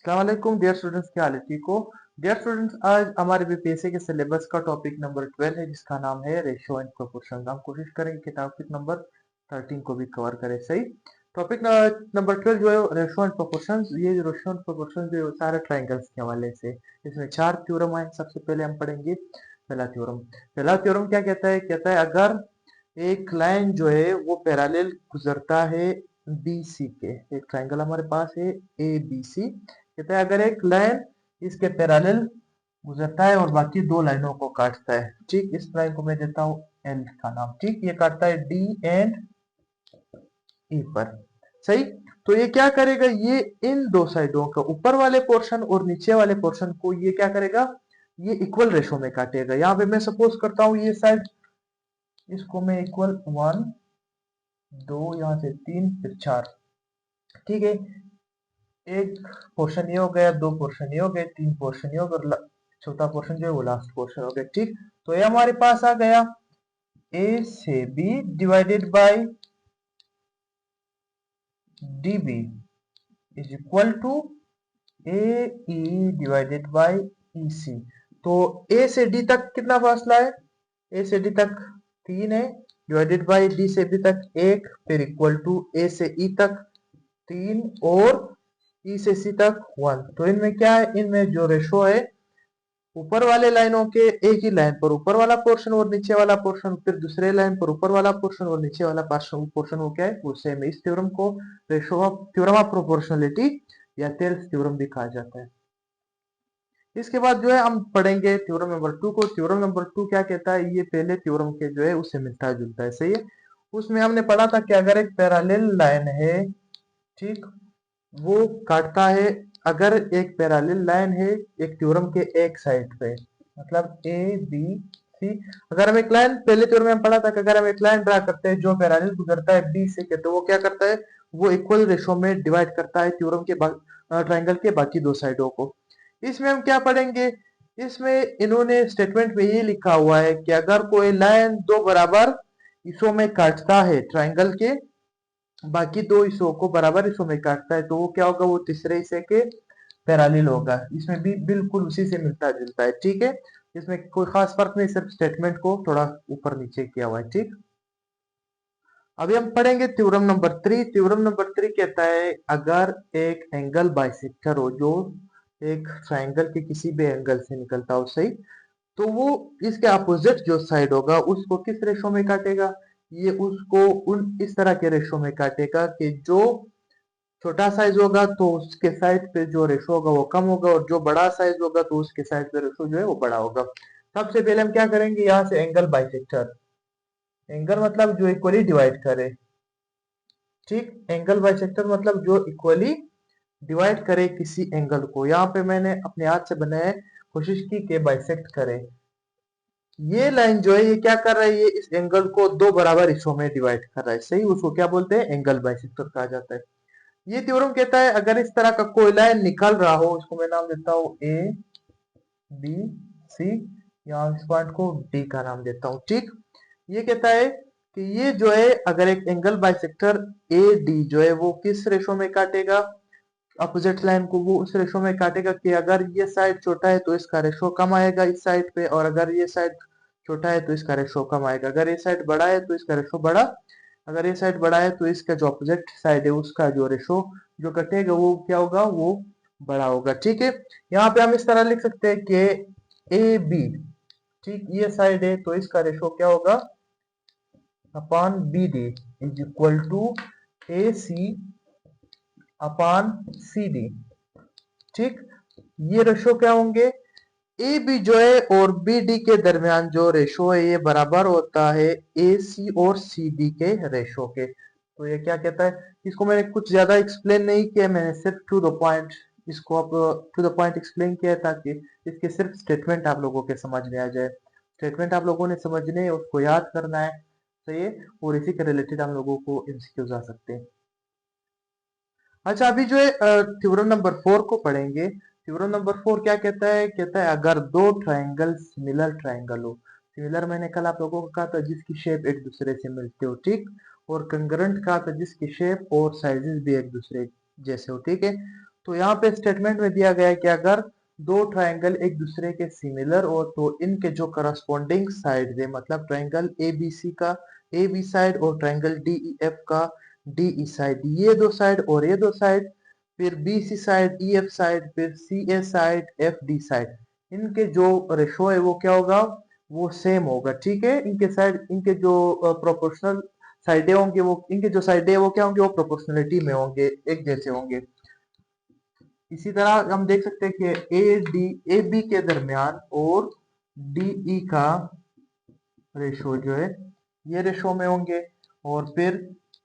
अस्सलाम वालेकुम dear students, क्या हाल है? ठीक हो? डियर स्टूडेंट्स, आज हमारे बीपीएससी के सिलेबस का टॉपिक नंबर 12 है जिसका नाम है रेशियो एंड प्रोपोर्शन। हम कोशिश करेंगे कि टॉपिक नंबर 13 को भी कवर करें। सही। टॉपिक नंबर 12 जो है रेशियो एंड प्रोपोर्शन। ये जो रेशियो एंड प्रोपोर्शन जो है वो सारे ट्राइंगल्स के हवाले से। इसमें 4 थ्योरम आए। सबसे पहले हम पढ़ेंगे पहला थ्योरम। पहला थ्योरम क्या कहता है? कहता है अगर एक लाइन जो है वो पैरेलल गुजरता है बी सी के। एक ट्राइंगल हमारे पास है ए बी सी। कहता है अगर एक लाइन इसके पैरेलल गुजरता है और बाकी दो लाइनों को काटता है। ठीक, इस लाइन को मैं देता हूँ एल का नाम। ठीक, ये काटता है डी एंड ई पर। सही। तो ये क्या करेगा? ये इन दो साइडों का ऊपर वाले पोर्शन और नीचे वाले पोर्शन को ये क्या करेगा? ये इक्वल रेशो में काटेगा। यहाँ पे मैं सपोज करता हूँ ये साइड, इसको मैं इक्वल 1 2 यहाँ से 3 फिर 4। ठीक है। एक पोर्शन ये हो गया, दो पोर्शन ये हो गए, तीन पोर्शन ये हो गया और चौथा पोर्शन जो है वो लास्ट पोर्शन हो गया। ठीक। तो ये हमारे पास आ गया ए से B divided by D B is equal to A E divided by E C. तो ए से डी तक कितना फासला है? ए से डी तक 3 है, डिवाइडेड बाय डी से बी तक 1, फिर इक्वल टू ए से ई तक 3 और ई से सी तक 1। तो इनमें क्या है? इनमें जो रेशो है ऊपर वाले लाइनों के एक ही लाइन पर ऊपर वाला पोर्शन और नीचे वाला पोर्शन, फिर दूसरे लाइन पर ऊपर वाला पोर्शन और नीचे वाला पोर्शन वो क्या है? वो सेम है। इस थ्योरम को ratio of theorem of proportionality या टेल्स थ्योरम भी कहा जाता है। इसके बाद जो है हम पढ़ेंगे थ्योरम नंबर 2 को। थ्योरम नंबर 2 क्या कहता है? ये पहले थ्योरम के जो है उससे मिलता जुलता है। सही है। उसमें हमने पढ़ा था कि अगर एक पैरेलल लाइन है, ठीक, वो काटता है। अगर एक पैरेलल लाइन है एक थ्योरम के एक साइड पे, मतलब ए बी सी। अगर हम एक लाइन, पहले थ्योरम में हम पढ़ा था कि अगर हम एक लाइन ड्रा करते हैं जो पैरेलल गुजरता है बी से के, तो वो क्या करता है? वो इक्वल रेशो में डिवाइड करता है थ्योरम के ट्राइंगल के बाकी दो साइडों को। इसमें हम क्या पढ़ेंगे? इसमें इन्होंने स्टेटमेंट में ये लिखा हुआ है कि अगर कोई लाइन दो बराबर हिस्सों में काटता है ट्राइंगल के, बाकी दो हिस्सों को बराबर हिस्सों में काटता है, तो वो क्या होगा? वो तीसरे हिस्से के पैरेलल होगा। इसमें भी बिल्कुल उसी से मिलता जुलता है। ठीक है। इसमें कोई खास फर्क नहीं, सिर्फ स्टेटमेंट को थोड़ा ऊपर नीचे किया हुआ है। ठीक। अभी हम पढ़ेंगे थ्योरम नंबर 3। थ्योरम नंबर 3 कहता है अगर एक एंगल बाइसेक्टर हो जो एक ट्राइंगल के किसी भी एंगल से निकलता हो, सही, तो वो इसके अपोजिट जो साइड होगा उसको किस रेशो में काटेगा? ये उसको उन इस तरह के रेशो में काटेगा कि जो छोटा साइज होगा तो उसके साइड पे जो रेशो होगा वो कम होगा, और जो बड़ा साइज होगा तो उसके साइड पे रेशो जो है वो बड़ा होगा। सबसे पहले हम क्या करेंगे? यहाँ से एंगल बाइसेक्टर। एंगल मतलब जो इक्वली डिवाइड करे। ठीक। एंगल बाइसेक्टर मतलब जो इक्वली डिवाइड करे किसी एंगल को। यहाँ पे मैंने अपने हाथ से बनाया है, कोशिश की कि बाइसेक्ट करे। ये लाइन जो है ये क्या कर रहा है? ये इस एंगल को दो बराबर हिस्सों में डिवाइड कर रहा है। सही। उसको क्या बोलते हैं? एंगल बाइसेक्टर कहा जाता है। ये थ्योरम कहता है अगर इस तरह का कोई लाइन निकल रहा हो, इसको मैं नाम देता हूँ ए बी सी, या इस पॉइंट को डी का नाम देता हूँ। ठीक। ये कहता है कि ये जो है अगर एक एंगल बाइसेक्टर ए डी जो है वो किस रेशो में काटेगा अपोजिट लाइन को? वो उस रेशो में काटेगा कि अगर ये साइड छोटा है तो इसका रेशो कम आएगा इस साइड पे, और अगर ये साइड छोटा है तो इसका रेशो कम आएगा। अगर ये साइड बड़ा है तो इसका रेशो बड़ा, अगर ये साइड बड़ा है तो इसका जो अपोजिट साइड है उसका जो रेशो जो कटेगा वो क्या होगा? वो बड़ा होगा। ठीक है। यहाँ पे हम इस तरह लिख सकते हैं कि ए बी, ठीक, ये साइड है तो इसका रेशो क्या होगा? Upon B D is equal to A C upon C D. ठीक। ये रेशो क्या होंगे? ए बी जो है और बी डी के दरमियान जो रेशो है ये बराबर होता है ए सी और सी डी के रेशो के। तो ये क्या कहता है? इसको मैंने कुछ ज्यादा एक्सप्लेन नहीं किया, मैंने सिर्फ टू द पॉइंट इसको आप टू द पॉइंट एक्सप्लेन किया ताकि इसके सिर्फ स्टेटमेंट आप लोगों के समझ में आ जाए। स्टेटमेंट आप लोगों ने समझने है, उसको याद करना है। सही है। और इसी के रिलेटेड हम लोगों को एमसीक्यूज आ सकते हैं। अच्छा, अभी जो है थ्योरम नंबर 4 को पढ़ेंगे। थ्योरम नंबर 4 क्या कहता है? कहता है अगर दो ट्राइंगल सिमिलर ट्राइंगल हो। सिमिलर मैंने कल आप लोगों को कहा था जिसकी शेप एक दूसरे से मिलती हो। ठीक। और कंकरेंट कहा था जिसकी शेप और साइजेस भी एक दूसरे जैसे हो। ठीक है। तो यहाँ पे स्टेटमेंट में दिया गया है कि अगर दो ट्रायंगल एक दूसरे के सिमिलर हो तो इनके जो करस्पॉन्डिंग साइड है, मतलब ट्रायंगल एबीसी का ए बी साइड और ट्रायंगल डीईएफ का डीई साइड, ये दो साइड और ये दो साइड, फिर बीसी साइड, ईएफ साइड, फिर CA side, F D side, इनके जो रेशो है वो क्या होगा, वो सेम होगा। ठीक है, इनके साइड, इनके जो प्रोपोर्शनल साइडें होंगे वो, इनके जो साइडें वो क्या होंगे, वो प्रोपोर्शनलिटी में होंगे, एक जैसे होंगे। इसी तरह हम देख सकते हैं कि ए डी ए बी के दरमियान और डीई का रेशो जो है ये रेशो में होंगे, और फिर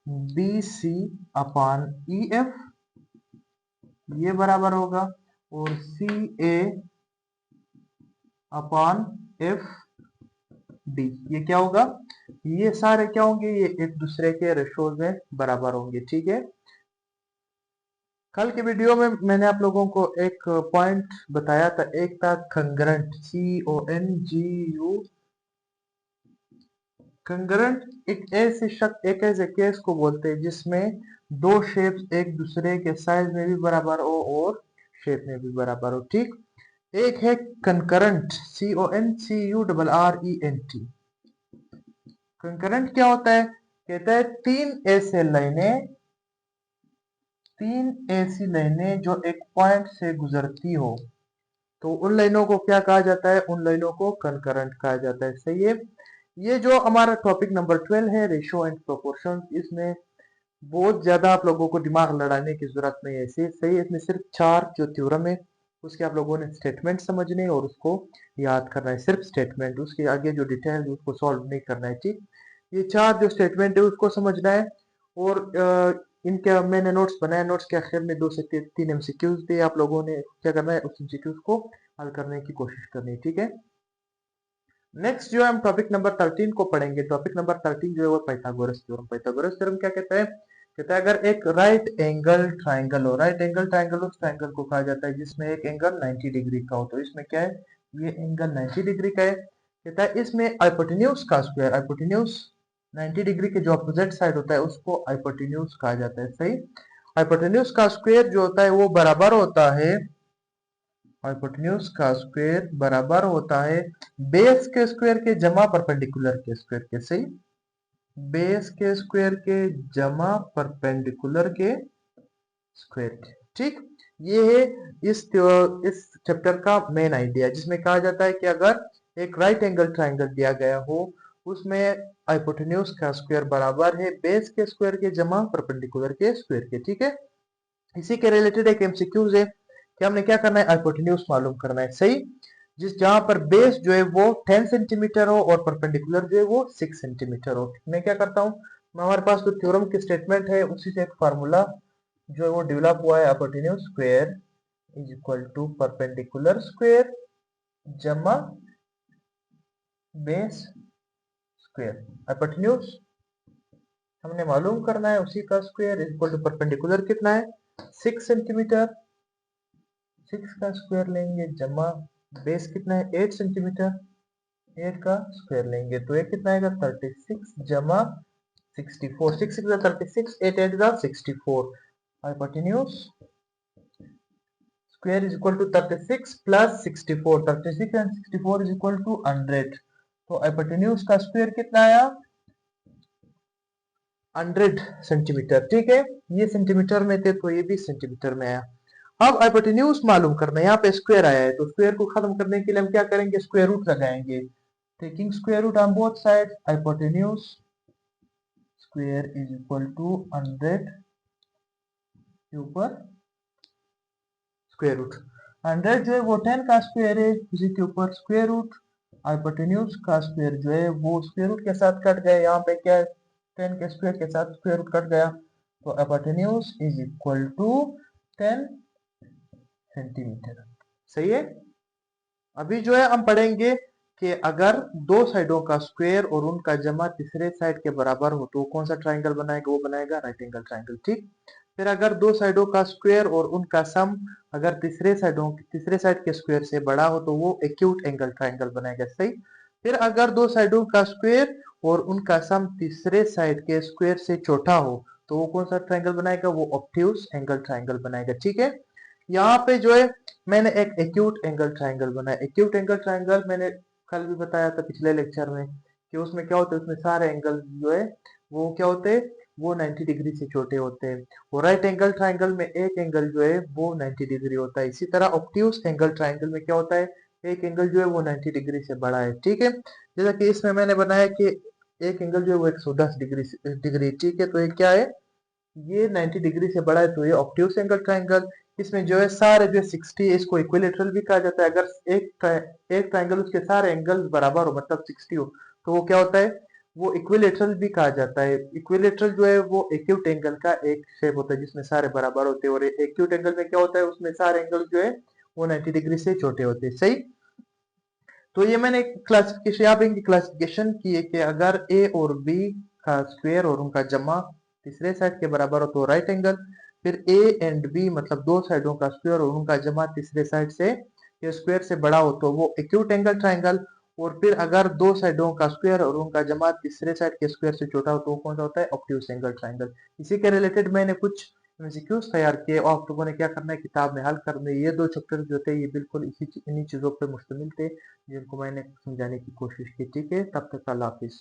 बी सी अपान ई एफ ये बराबर होगा, और सी ए अपान एफ डी ये क्या होगा, ये सारे क्या होंगे, ये एक दूसरे के रेशोज में बराबर होंगे। ठीक है, कल के वीडियो में मैंने आप लोगों को एक पॉइंट बताया था, एक था कंग्रेंट, CONGU। कंग्रेंट एक ऐसे केस को बोलते हैं जिसमें दो शेप्स एक दूसरे के साइज में भी बराबर हो और शेप में भी बराबर हो। ठीक, एक है कंकरेंट, CONCURRENT। कंकरेंट क्या होता है, कहता है तीन ऐसी लाइनें जो एक पॉइंट से गुजरती हो, तो उन लाइनों को क्या कहा जाता है, उन लाइनों को कंकरेंट कहा जाता है। सही है, ये जो हमारा टॉपिक नंबर 12 है, रेशियो एंड प्रोपोर्शन, इसमें बहुत ज्यादा आप लोगों को दिमाग लड़ाने की जरूरत नहीं है। सही है, इसमें सिर्फ 4 जो थ्योरम है उसके आप लोगों ने स्टेटमेंट समझने और उसको याद करना है, सिर्फ स्टेटमेंट, उसके आगे जो डिटेल है उसको सॉल्व नहीं करना है। ठीक, ये 4 जो स्टेटमेंट है उसको समझना है, और इनके मैंने नोट्स बनाए, नोट्स के आखिर में 2 से 3 एमसीक्यूज दिए, आप लोगों ने क्या करना है, उस एमसीक्यूज को हल करने की कोशिश करनी है। ठीक है, नेक्स्ट जो है हम टॉपिक नंबर 13 को पढ़ेंगे। टॉपिक नंबर 13 जो है वो पाइथागोरस थ्योरम। पाइथागोरस थ्योरम क्या कहता है, कहता है अगर एक राइट एंगल ट्राइंगल हो, राइट एंगल ट्राइंगल उस ट्राइंगल को कहा जाता है जिसमें एक एंगल 90 डिग्री का हो, तो इसमें क्या है, ये एंगल 90 डिग्री का है। कहता है इसमें हाइपोटेन्यूज का स्क्वायर, हाइपोटेन्यूज 90 डिग्री के जो अपोजिट साइड होता है उसको हाइपोटेन्यूज कहा जाता है। सही, हाइपोटेन्यूज का स्क्वायर जो होता है वो बराबर होता है, हाइपोटेन्यूज का स्क्वायर बराबर होता है बेस के स्क्वायर के जमा परपेंडिकुलर के स्क्वायर के। सही, बेस के स्क्वायर के जमा परपेंडिकुलर के स्क्वायर के। ठीक, ये है इस चैप्टर का मेन आइडिया, जिसमें कहा जाता है कि अगर एक राइट एंगल ट्राइंगल दिया गया हो उसमें हाइपोटेन्यूज का स्क्वायर बराबर है बेस के स्क्वायर के जमा परपेंडिकुलर के स्क्वायर के। ठीक है, इसी के रिलेटेड एक एमसीक्यूज है कि हमने क्या करना है, हाइपोटेन्यूज मालूम करना है। सही, जहां पर बेस जो है वो 10 सेंटीमीटर हो और परपेंडिकुलर जो है वो 6 सेंटीमीटर हो। मैं क्या करता हूँ, हमारे पास तो थ्योरम की स्टेटमेंट है, उसी से एक फार्मूला जो है वो डेवलप हुआ है, hypotenuse square is equal to perpendicular square जमा बेस स्क्वायर। हाइपोटेन्यूज हमने मालूम करना है, उसी का square is equal to perpendicular कितना है, 6 सेंटीमीटर, 6 का स्क्वायर लेंगे जमा बेस कितना है 8 सेंटीमीटर, 8 का स्क्वायर लेंगे तो ये कितना आएगा 36 जमा 64, 6 6 36, 8 8 का 64। Hypotenuse square is equal to 36 plus 64, 36 and 64 is equal to 100। तो हाइपोटेन्यूज का स्क्वायर कितना आया, 100 सेंटीमीटर। ठीक है, ये सेंटीमीटर में थे तो ये भी सेंटीमीटर में आया। अब हाइपोटेन्यूज मालूम करना है, यहाँ पे स्क्वायर आया है तो स्क्वायर को खत्म करने के लिए हम क्या करेंगे, स्क्वायर रूट लगाएंगे। Taking square root on both side, hypotenuse square is equal to 100 के ऊपर स्क्वायर रूट, 100 जो है वो 10 का स्क्वायर है, उसी के ऊपर स्क्वायर रूट, हाइपोटेन्यूज का स्क्वायर जो है वो स्क्वायर रूट के साथ कट गया, यहाँ पे क्या है 10 के स्क्वायर के साथ स्क्वायर रूट कट गया, तो hypotenuse is equal to 10 centimetre. सही है, अभी जो है हम पढ़ेंगे कि अगर दो साइडों का स्क्वायर और उनका जमा तीसरे साइड के बराबर हो तो कौन सा ट्राइंगल बनाएगा, वो बनाएगा राइट एंगल ट्राइंगल। ठीक, फिर अगर दो साइडों का स्क्वायर और उनका सम अगर तीसरे साइड के स्क्वायर से बड़ा हो तो वो एक्यूट एंगल ट्राइंगल बनाएगा। सही, फिर अगर दो साइडों का स्क्वायर और उनका सम तीसरे साइड के स्क्वायर से छोटा हो तो वो कौन सा ट्राइंगल बनाएगा, वो ऑब्ट्यूज एंगल ट्राइंगल बनाएगा। ठीक है, यहाँ पे जो है मैंने एक एक्यूट एंगल ट्राइंगल बनाया। एक्यूट एंगल ट्राइंगल मैंने कल भी बताया था पिछले लेक्चर में कि उसमें क्या होता है, उसमें सारे एंगल जो है वो क्या होते हैं, वो 90 डिग्री से छोटे होते हैं। और राइट एंगल ट्राइंगल में एक एंगल जो है वो 90 डिग्री होता है। इसी तरह ऑब्ट्यूज एंगल ट्राइंगल में क्या होता है, एक एंगल जो है वो 90 डिग्री से बड़ा है। ठीक है, जैसा कि इसमें मैंने बनाया कि एक एंगल जो है वो 110 डिग्री। ठीक है, तो ये क्या है, ये 90 डिग्री से बड़ा है, तो ये ऑब्ट्यूज एंगल ट्राइंगल। इसमें जो है सारे जो है 60 है, इसको इक्विलेटरल भी कहा जाता है। अगर एक ट्राइंगल उसके सारे एंगल्स बराबर हो, मतलब 60 हो, तो वो क्या होता है, वो इक्विलेटरल भी कहा जाता है। इक्विलेटरल जो है वो एक्यूट एंगल का एक शेप होता है जिसमें सारे बराबर होते हैं। और एक्यूट एंगल में क्या होता है, उसमें सारे एंगल जो है वो 90 डिग्री से छोटे होते हैं। सही। तो ये मैंने क्लासिफिकेशन, यहाँ पे इनकी क्लासिफिकेशन की है कि अगर ए और बी का स्क्वायर और उनका जमा तीसरे साइड के बराबर हो तो राइट एंगल। फिर ए एंड बी मतलब दो साइडों का स्क्वायर और उनका जमा तीसरे साइड से या स्क्वायर से बड़ा हो तो वो एक्यूट एंगल ट्राइंगल। और फिर अगर दो साइडों का स्क्वायर और उनका जमा तीसरे साइड के स्क्वायर से छोटा हो तो वो कौन सा होता है, ऑब्ट्यूज एंगल ट्राइंगल। इसी के रिलेटेड मैंने कुछ एमसीक्यूज तैयार किए और आप लोगों ने क्या करना है, किताब में हल करने। ये दो चैप्टर जो थे ये बिल्कुल इन्हीं चीजों पर मुश्तमिल थे जिनको मैंने समझाने की कोशिश की। ठीक है, तब तक अल्लाह हाफिज।